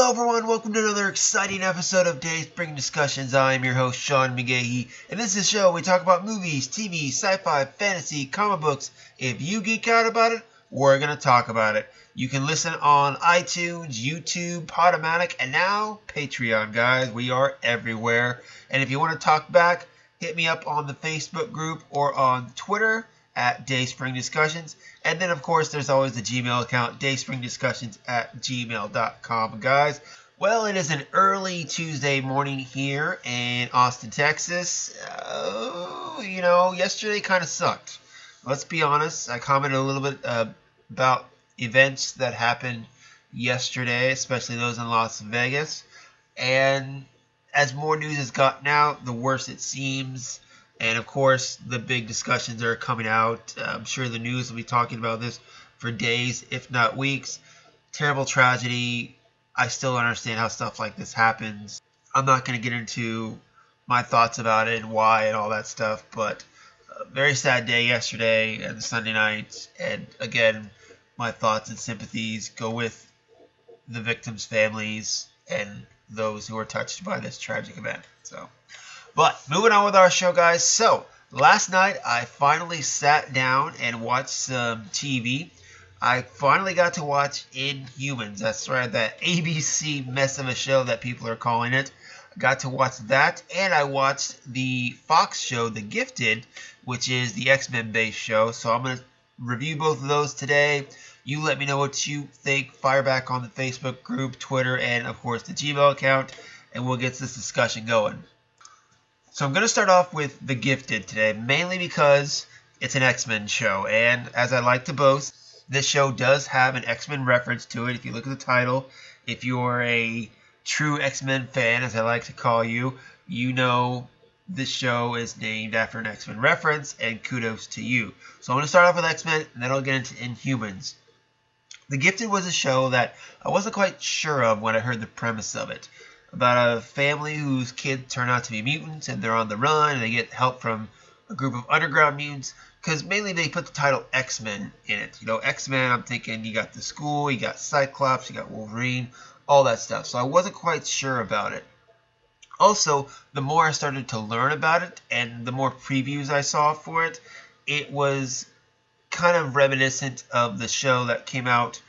Hello everyone, welcome to another exciting episode of Dayspring Discussions. I am your host, Sean McGahee, and this is a show we talk about movies, TV, sci-fi, fantasy, comic books. If you geek out about it, we're going to talk about it. You can listen on iTunes, YouTube, Podomatic, and now Patreon, guys. We are everywhere. And if you want to talk back, hit me up on the Facebook group or on Twitter at Dayspring Discussions. And then, of course, there's always the Gmail account, dayspringdiscussions@gmail.com, guys. Well, it is an early Tuesday morning here in Austin, Texas. Yesterday kind of sucked. Let's be honest. I commented a little bit about events that happened yesterday, especially those in Las Vegas. And as more news has gotten out, the worse it seems. And, of course, the big discussions are coming out. I'm sure the news will be talking about this for days, if not weeks. Terrible tragedy. I still don't understand how stuff like this happens. I'm not going to get into my thoughts about it and why and all that stuff. But a very sad day yesterday and Sunday night. And, again, my thoughts and sympathies go with the victims' families and those who are touched by this tragic event. But moving on with our show, guys. So, last night I finally sat down and watched some TV. I finally got to watch Inhumans. That's right, that ABC mess of a show that people are calling it. I got to watch that, and I watched the Fox show, The Gifted, which is the X-Men based show. So I'm going to review both of those today. You let me know what you think. Fire back on the Facebook group, Twitter, and of course the Gmail account, and we'll get this discussion going. So I'm going to start off with The Gifted today, mainly because it's an X-Men show. And as I like to boast, this show does have an X-Men reference to it. If you look at the title, if you're a true X-Men fan, as I like to call you, you know this show is named after an X-Men reference, and kudos to you. So I'm going to start off with X-Men, and then I'll get into Inhumans. The Gifted was a show that I wasn't quite sure of when I heard the premise of it. About a family whose kids turn out to be mutants, and they're on the run, and they get help from a group of underground mutants, because mainly they put the title X-Men in it. You know, X-Men, I'm thinking you got the school, you got Cyclops, you got Wolverine, all that stuff. So I wasn't quite sure about it. Also, the more I started to learn about it, and the more previews I saw for it, it was kind of reminiscent of the show that came out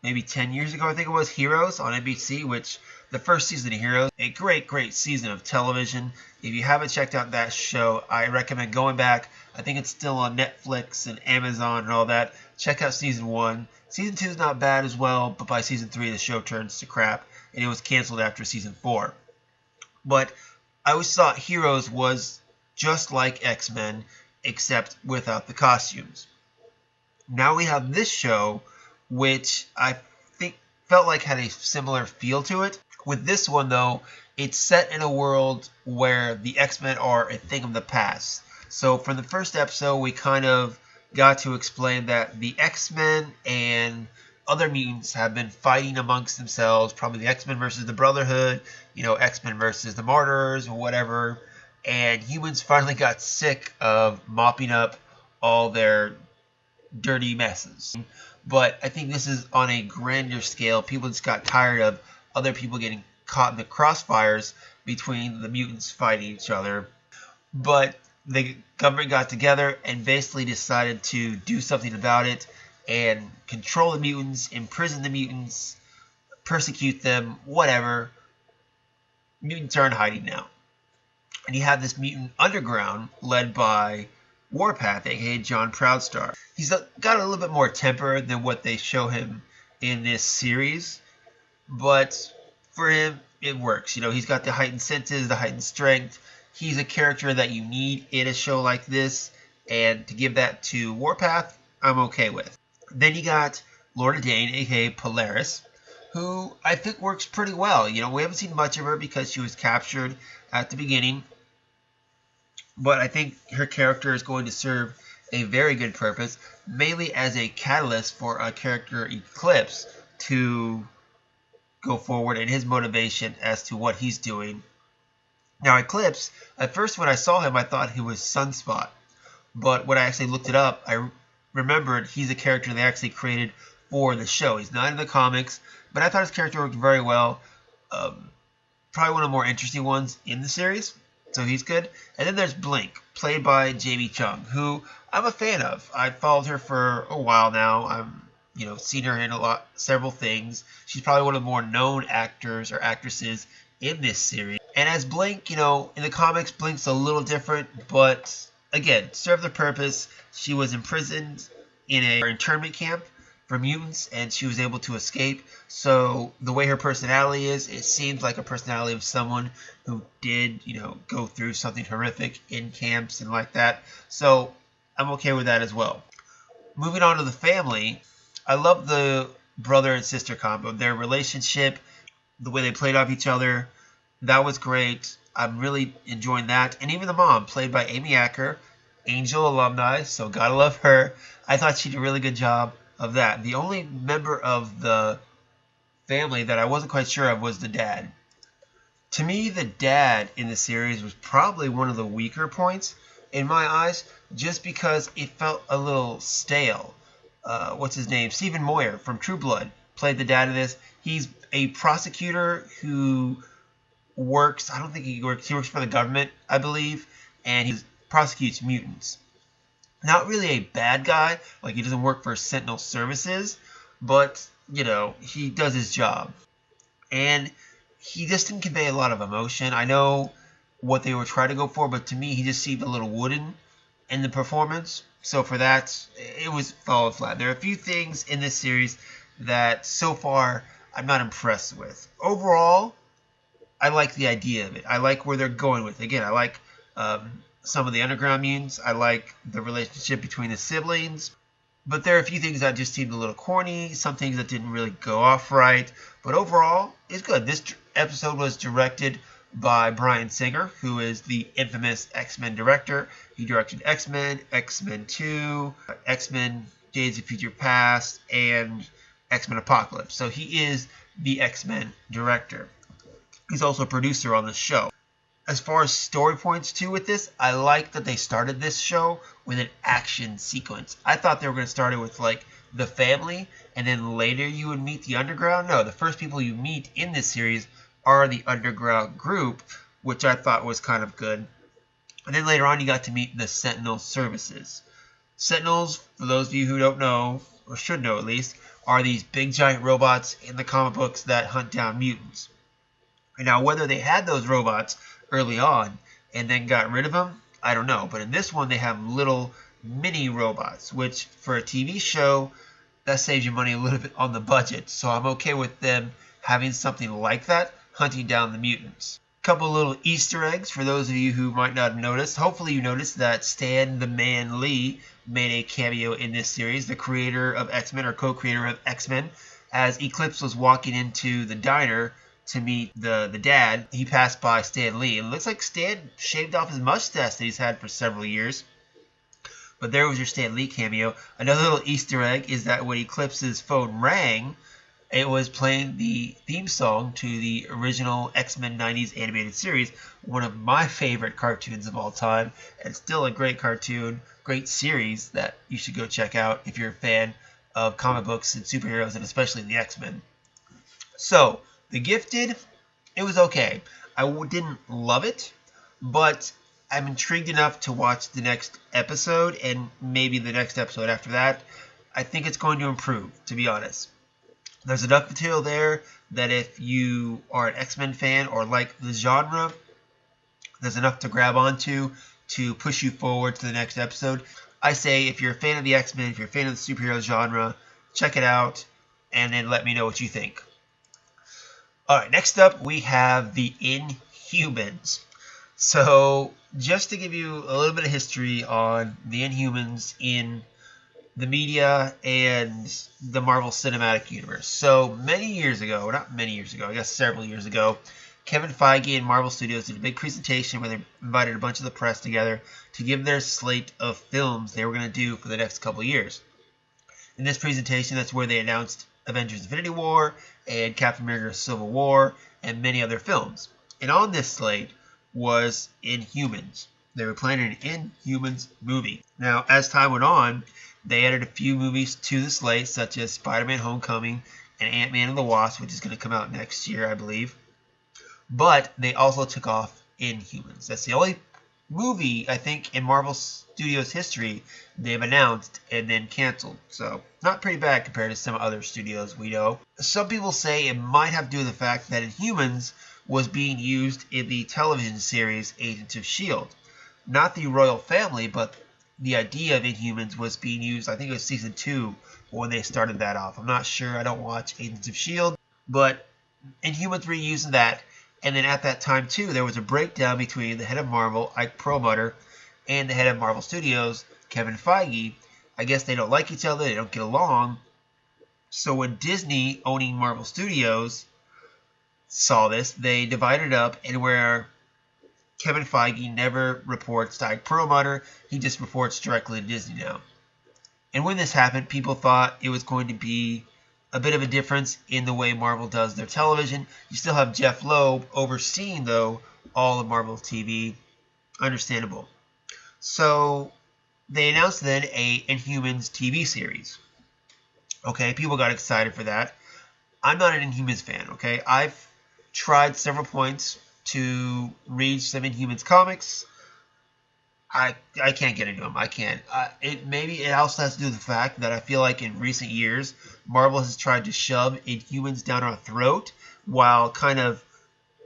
maybe 10 years ago, I think it was, Heroes on NBC, which the first season of Heroes, a great season of television. If you haven't checked out that show, I recommend going back. I think it's still on Netflix and Amazon and all that. Check out season 1. Season 2 is not bad as well, but by season 3 the show turns to crap, and it was canceled after season 4. But I always thought Heroes was just like X-Men, except without the costumes. Now we have this show, which I think felt like had a similar feel to it. With this one, though, it's set in a world where the X-Men are a thing of the past. So from the first episode, we kind of got to explain that the X-Men and other mutants have been fighting amongst themselves, probably the X-Men versus the Brotherhood, X-Men versus the Martyrs or whatever. And humans finally got sick of mopping up all their dirty messes. But I think this is on a grander scale. People just got tired of other people getting caught in the crossfires between the mutants fighting each other. But the government got together and basically decided to do something about it and control the mutants, imprison the mutants, persecute them, whatever. Mutants are in hiding now. And you have this mutant underground led by Warpath, aka John Proudstar. He's got a little bit more temper than what they show him in this series. But for him, it works. He's got the heightened senses, the heightened strength. He's a character that you need in a show like this. And to give that to Warpath, I'm okay with. Then you got Lorna Dane, a.k.a. Polaris, who I think works pretty well. We haven't seen much of her because she was captured at the beginning. But I think her character is going to serve a very good purpose, mainly as a catalyst for a character Eclipse to go forward and his motivation as to what he's doing. Now, Eclipse, at first when I saw him, I thought he was Sunspot. But when I actually looked it up, I remembered he's a character they actually created for the show. He's not in the comics, but I thought his character worked very well. Probably one of the more interesting ones in the series. So he's good. And then there's Blink, played by Jamie Chung, who I'm a fan of. I've followed her for a while now. Seen her in several things. She's probably one of the more known actors or actresses in this series. And as Blink, in the comics, Blink's a little different, but again, served the purpose. She was imprisoned in an internment camp for mutants, and she was able to escape. So the way her personality is, it seems like a personality of someone who did, go through something horrific in camps and like that. So I'm okay with that as well. Moving on to the family, I love the brother and sister combo. Their relationship, the way they played off each other, that was great. I'm really enjoying that. And even the mom, played by Amy Acker, Angel alumni, so gotta love her. I thought she did a really good job of that. The only member of the family that I wasn't quite sure of was the dad. To me, the dad in the series was probably one of the weaker points in my eyes, just because it felt a little stale. What's his name? Stephen Moyer from True Blood played the dad in this. He's a prosecutor who works, I don't think he works for the government, I believe, and he prosecutes mutants. Not really a bad guy, like he doesn't work for Sentinel Services, but, he does his job. And he just didn't convey a lot of emotion. I know what they were trying to go for, but to me, he just seemed a little wooden in the performance. So for that, it was falling flat. There are a few things in this series that, so far, I'm not impressed with. Overall, I like the idea of it. I like where they're going with it. Again, I like some of the underground mutants. I like the relationship between the siblings. But there are a few things that just seemed a little corny. Some things that didn't really go off right. But overall, it's good. This episode was directed by Bryan Singer, who is the infamous X-Men director. He directed X-Men, X-Men 2, X-Men Days of Future Past, and X-Men Apocalypse. So he is the X-Men director. He's also a producer on the show. As far as story points too with this, I like that they started this show with an action sequence. I thought they were going to start it with like the family, and then later you would meet the underground. No, the first people you meet in this series are the underground group, which I thought was kind of good. And then later on you got to meet the Sentinel Services. Sentinels, for those of you who don't know, or should know at least, are these big giant robots in the comic books that hunt down mutants. And now whether they had those robots early on and then got rid of them, I don't know. But in this one they have little mini robots, which for a TV show, that saves you money a little bit on the budget. So I'm okay with them having something like that, hunting down the mutants. A couple little Easter eggs for those of you who might not have noticed. Hopefully you noticed that Stan the Man Lee made a cameo in this series, the creator of X-Men, or co-creator of X-Men. As Eclipse was walking into the diner to meet the dad, he passed by Stan Lee. It looks like Stan shaved off his mustache that he's had for several years. But there was your Stan Lee cameo. Another little Easter egg is that when Eclipse's phone rang, it was playing the theme song to the original X-Men 90s animated series, one of my favorite cartoons of all time, and still a great cartoon, great series that you should go check out if you're a fan of comic books and superheroes, and especially the X-Men. So, The Gifted, it was okay. I didn't love it, but I'm intrigued enough to watch the next episode, and maybe the next episode after that. I think it's going to improve, to be honest. There's enough material there that if you are an X-Men fan or like the genre, there's enough to grab onto to push you forward to the next episode. I say if you're a fan of the X-Men, if you're a fan of the superhero genre, check it out and then let me know what you think. Alright, next up we have the Inhumans. So, just to give you a little bit of history on the Inhumans in the media and the Marvel Cinematic Universe. So, many years ago, not many years ago, I guess several years ago, Kevin Feige and Marvel Studios did a big presentation where they invited a bunch of the press together to give their slate of films they were going to do for the next couple of years. In this presentation, that's where they announced Avengers Infinity War and Captain America Civil War and many other films. And on this slate was Inhumans. They were planning an Inhumans movie. Now, as time went on, they added a few movies to the slate, such as Spider-Man Homecoming and Ant-Man and the Wasp, which is going to come out next year, I believe. but they also took off Inhumans. That's the only movie, I think, in Marvel Studios history they've announced and then canceled. So, not pretty bad compared to some other studios we know. Some people say it might have to do with the fact that Inhumans was being used in the television series Agents of S.H.I.E.L.D. Not the royal family, but the idea of Inhumans was being used, I think it was season 2 when they started that off. I'm not sure, I don't watch Agents of S.H.I.E.L.D., but Inhumans were using that. And then at that time, too, there was a breakdown between the head of Marvel, Ike Perlmutter, and the head of Marvel Studios, Kevin Feige. I guess they don't like each other, they don't get along. So when Disney, owning Marvel Studios, saw this, they divided up, and where Kevin Feige never reports to Ike Perlmutter, he just reports directly to Disney now. And when this happened, people thought it was going to be a bit of a difference in the way Marvel does their television. You still have Jeff Loeb overseeing, though, all of Marvel TV. Understandable. So they announced then a Inhumans TV series. Okay, people got excited for that. I'm not an Inhumans fan, okay? I've tried several points to read some Inhumans comics. I can't get into them. I can't. Maybe it also has to do with the fact that I feel like in recent years, Marvel has tried to shove Inhumans down our throat while kind of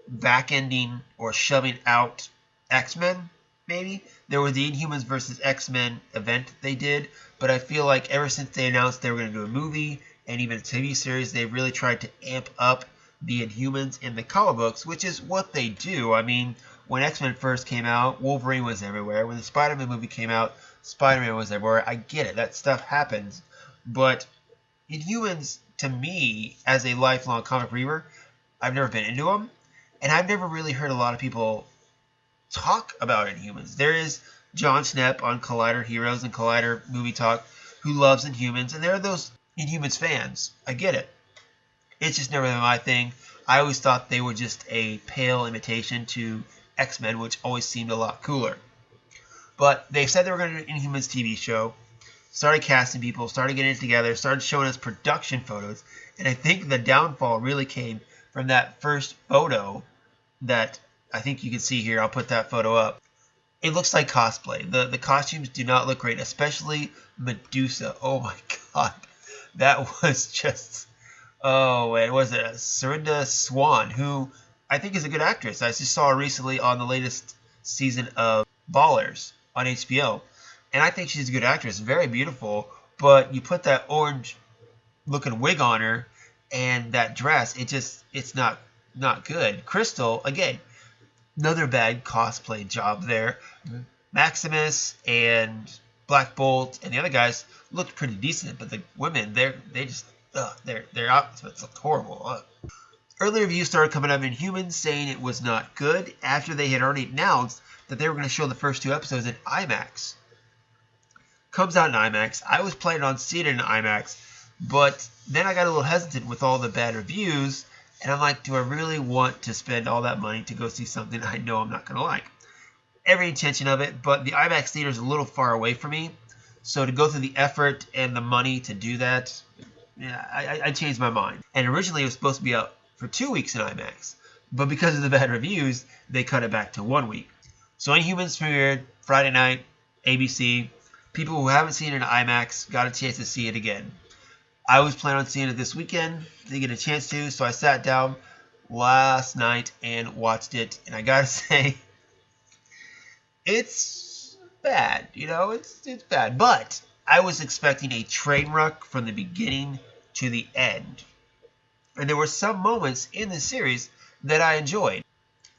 back-ending or shoving out X-Men, maybe. There was the Inhumans versus X-Men event they did, but I feel like ever since they announced they were going to do a movie and even a TV series, they've really tried to amp up the Inhumans in the comic books, which is what they do. I mean, when X-Men first came out, Wolverine was everywhere. When the Spider-Man movie came out, Spider-Man was everywhere. I get it. That stuff happens. But Inhumans, to me, as a lifelong comic reader, I've never been into them. And I've never really heard a lot of people talk about Inhumans. There is John Schnepp on Collider Heroes and Collider Movie Talk who loves Inhumans. And there are those Inhumans fans. I get it. It's just never been my thing. I always thought they were just a pale imitation to X-Men, which always seemed a lot cooler. But they said they were going to do an Inhumans TV show, started casting people, started getting it together, started showing us production photos, and I think the downfall really came from that first photo that I think you can see here. I'll put that photo up. It looks like cosplay. The costumes do not look great, especially Medusa. Oh my god. That was just... Oh, and was it Serinda Swan, who I think is a good actress. I just saw her recently on the latest season of Ballers on HBO. And I think she's a good actress. Very beautiful. But you put that orange-looking wig on her and that dress, it's not good. Crystal, again, another bad cosplay job there. Maximus and Black Bolt and the other guys looked pretty decent, but the women, their outfits looked horrible. Early reviews started coming up in Inhumans saying it was not good after they had already announced that they were going to show the first 2 episodes in IMAX. Comes out in IMAX. I was planning on seeing it in IMAX, but then I got a little hesitant with all the bad reviews, and I'm like, do I really want to spend all that money to go see something I know I'm not going to like? Every intention of it, but the IMAX theater is a little far away from me, so to go through the effort and the money to do that, yeah, I changed my mind. And originally it was supposed to be out for 2 weeks in IMAX, but because of the bad reviews, they cut it back to 1 week. So Inhumans premiered Friday night, ABC. People who haven't seen it in IMAX got a chance to see it again. I was planning on seeing it this weekend. Didn't get a chance to, so I sat down last night and watched it. And I gotta say, it's bad. It's bad. But I was expecting a train wreck from the beginning to the end. And there were some moments in the series that I enjoyed.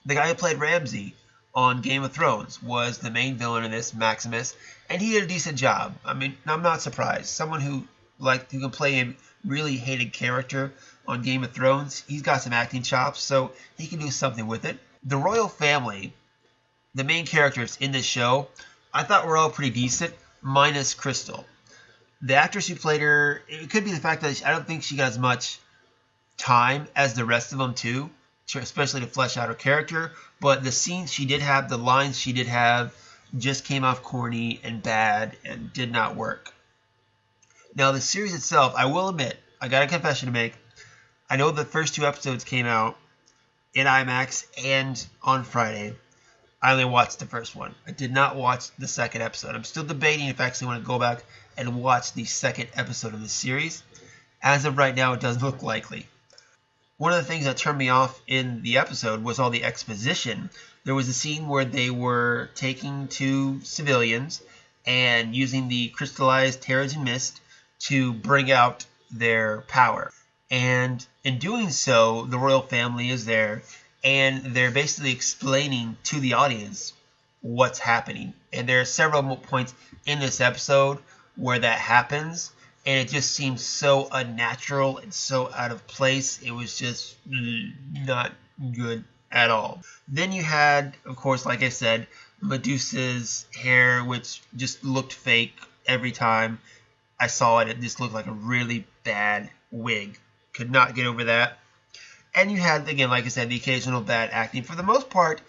The guy who played Ramsay on Game of Thrones was the main villain in this, Maximus, and he did a decent job. I mean, I'm not surprised. Someone who can play a really hated character on Game of Thrones, he's got some acting chops, so he can do something with it. The royal family, the main characters in this show, I thought were all pretty decent, minus Crystal. The actress who played her, it could be the fact that I don't think she got as much time as the rest of them too, especially to flesh out her character, but the scenes she did have, the lines she did have, just came off corny and bad and did not work. Now the series itself, I will admit, I got a confession to make. I know the first 2 episodes came out. in IMAX and on Friday. I only watched the first one. I did not watch the second episode. I'm still debating if I actually want to go back and watch the second episode of the series. As of right now, it doesn't look likely. One of the things that turned me off in the episode was all the exposition. There was a scene where they were taking two civilians and using the crystallized Terrigen Mist to bring out their power. And in doing so, the royal family is there, and they're basically explaining to the audience what's happening. And there are several points in this episode where that happens, and it just seems so unnatural and so out of place. It was just not good at all. Then you had, of course, like I said, Medusa's hair, which just looked fake every time I saw it. It just looked like a really bad wig. Could not get over that. And you had, again, like I said, the occasional bad acting. For the most part,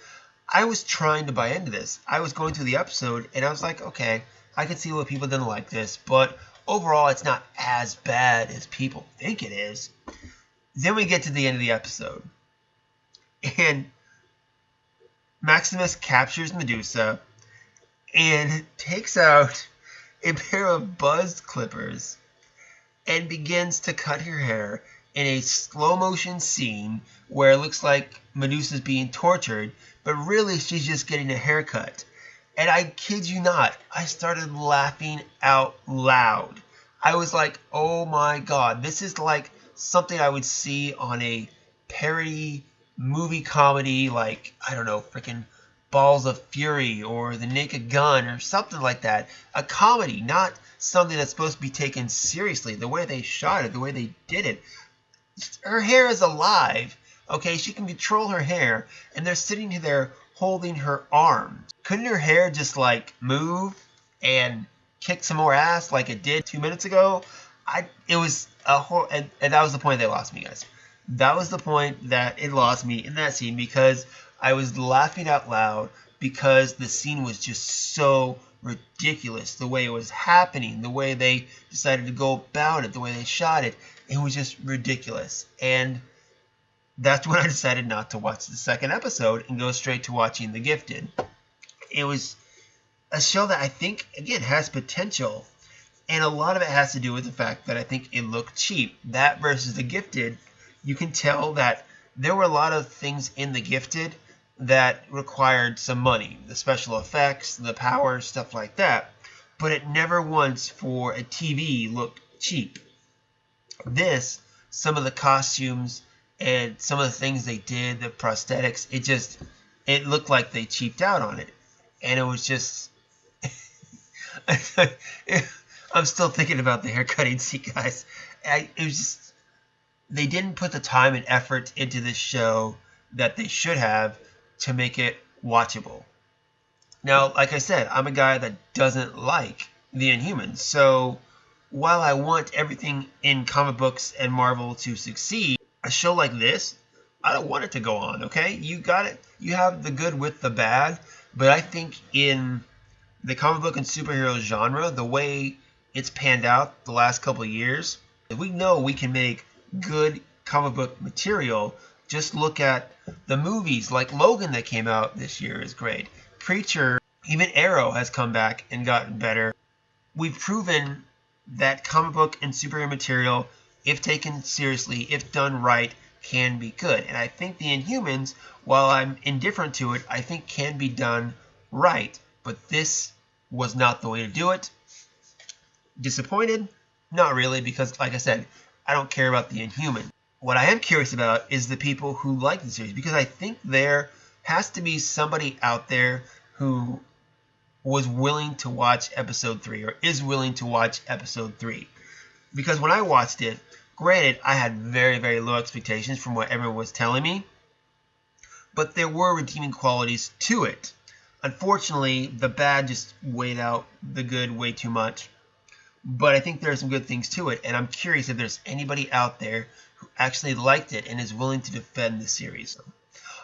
I was trying to buy into this. I was going through the episode, and I was like, okay, I can see why people didn't like this, but overall, it's not as bad as people think it is. Then we get to the end of the episode, and Maximus captures Medusa and takes out a pair of buzz clippers and begins to cut her hair in a slow motion scene where it looks like Medusa's being tortured, but really she's just getting a haircut. And I kid you not, I started laughing out loud. I was like, oh my god, this is like something I would see on a parody movie comedy like, I don't know, freaking Balls of Fury or The Naked Gun or something like that. A comedy, not something that's supposed to be taken seriously. The way they shot it, the way they did it. Her hair is alive. Okay, she can control her hair, and they're sitting there holding her arms. Couldn't her hair just like move and kick some more ass like it did 2 minutes ago? It was a and that was the point they lost me, guys. That was the point that it lost me in that scene, because I was laughing out loud because the scene was just so ridiculous. The way it was happening, the way they decided to go about it, the way they shot it, it was just ridiculous. And that's when I decided not to watch the second episode and go straight to watching The Gifted. It was a show that I think, again, has potential. And a lot of it has to do with the fact that I think it looked cheap. That versus The Gifted, you can tell that there were a lot of things in The Gifted that required some money. The special effects, the power, stuff like that. But it never once for a TV looked cheap. This, some of the costumes and some of the things they did, the prosthetics, it looked like they cheaped out on it. And it was just... I'm still thinking about the haircutting scene, guys. It was just... They didn't put the time and effort into this show that they should have to make it watchable. Now, like I said, I'm a guy that doesn't like the Inhumans. So, while I want everything in comic books and Marvel to succeed, a show like this, I don't want it to go on, okay? You got it. You have the good with the bad. But I think in the comic book and superhero genre, the way it's panned out the last couple of years, we know we can make good comic book material. Just look at the movies like Logan that came out this year is great. Preacher, even Arrow has come back and gotten better. We've proven that comic book and superhero material, if taken seriously, if done right, can be good. And I think the Inhumans, while I'm indifferent to it, I think can be done right. But this was not the way to do it. Disappointed? Not really, because like I said, I don't care about the Inhumans. What I am curious about is the people who like the series, because I think there has to be somebody out there who was willing to watch episode 3 or is willing to watch episode 3. Because when I watched it, granted, I had very, very low expectations from what everyone was telling me, but there were redeeming qualities to it. Unfortunately, the bad just weighed out the good way too much. But I think there are some good things to it, and I'm curious if there's anybody out there who actually liked it and is willing to defend the series.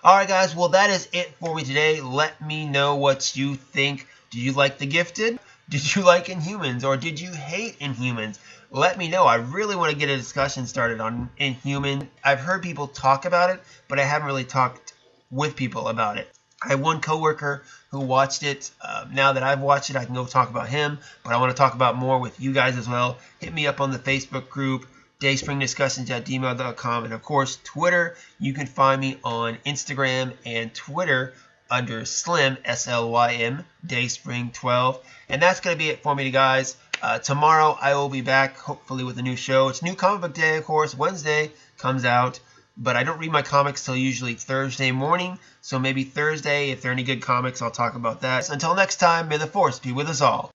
Alright guys, well that is it for me today. Let me know what you think. Do you like The Gifted? Did you like Inhumans or did you hate Inhumans? Let me know. I really want to get a discussion started on Inhuman. I've heard people talk about it, but I haven't really talked with people about it. I have one coworker who watched it. Now that I've watched it, I can go talk about him, but I want to talk about more with you guys as well. Hit me up on the Facebook group, dayspringdiscussions@gmail.com, and of course, Twitter. You can find me on Instagram and Twitter under Slim, SLYM, Dayspring12. And that's going to be it for me, guys. Tomorrow, I will be back, hopefully, with a new show. It's New Comic Book Day, of course. Wednesday comes out. But I don't read my comics till usually Thursday morning. So maybe Thursday, if there are any good comics, I'll talk about that. Until next time, may the Force be with us all.